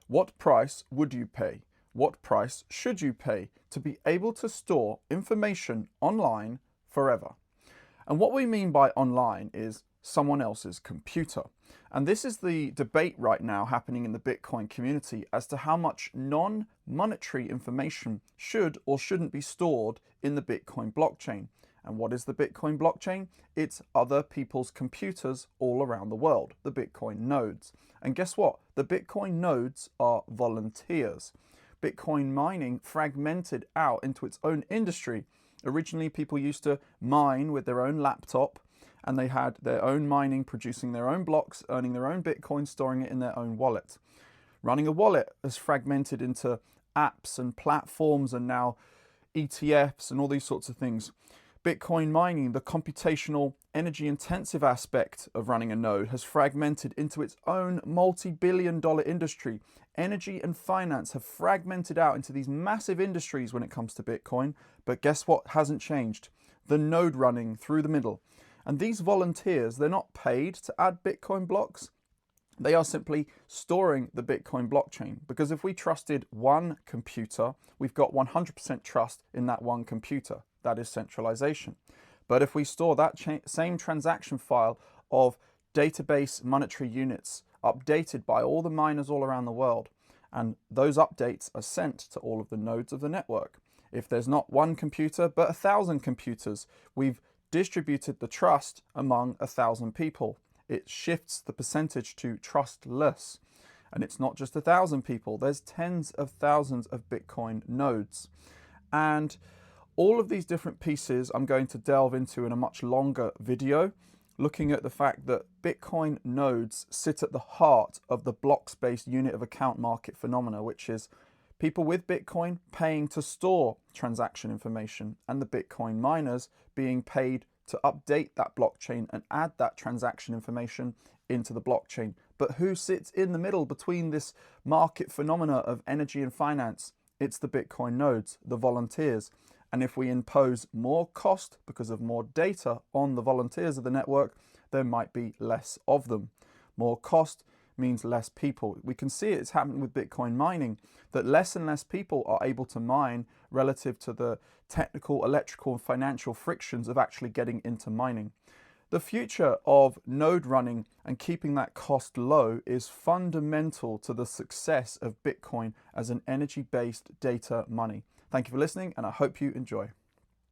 What price would you pay? What price should you pay to be able to store information online forever? And what we mean by online is someone else's computer. And this is the debate right now happening in the Bitcoin community as to how much non-monetary information should or shouldn't be stored in the Bitcoin blockchain. And what is the Bitcoin blockchain? It's other people's computers all around the world, the Bitcoin nodes. And guess what? The Bitcoin nodes are volunteers. Bitcoin mining fragmented out into its own industry. Originally, people used to mine with their own laptop, and they had their own mining, producing their own blocks, earning their own Bitcoin, storing it in their own wallet. Running a wallet has fragmented into apps and platforms and now ETFs and all these sorts of things. Bitcoin mining, the computational energy intensive aspect of running a node, has fragmented into its own multi-billion-dollar industry. Energy and finance have fragmented out into these massive industries when it comes to Bitcoin. But guess what hasn't changed? The node running through the middle. And these volunteers, they're not paid to add Bitcoin blocks. They are simply storing the Bitcoin blockchain, because if we trusted one computer, we've got 100% trust in that one computer. That is centralization. But if we store that same transaction file of database monetary units updated by all the miners all around the world, and those updates are sent to all of the nodes of the network. If there's not one computer, but 1,000 computers, we've distributed the trust among 1,000 people. It shifts the percentage to trustless. And it's not just 1,000 people, there's tens of thousands of Bitcoin nodes. And all of these different pieces I'm going to delve into in a much longer video, looking at the fact that Bitcoin nodes sit at the heart of the blocks-based unit of account market phenomena, which is people with Bitcoin paying to store transaction information and the Bitcoin miners being paid to update that blockchain and add that transaction information into the blockchain. But who sits in the middle between this market phenomena of energy and finance? It's the Bitcoin nodes, the volunteers. And if we impose more cost because of more data on the volunteers of the network, there might be less of them. More cost means less people. We can see it's happening with Bitcoin mining, that less and less people are able to mine relative to the technical, electrical, and financial frictions of actually getting into mining. The future of node running and keeping that cost low is fundamental to the success of Bitcoin as an energy-based data money. Thank you for listening, and I hope you enjoy.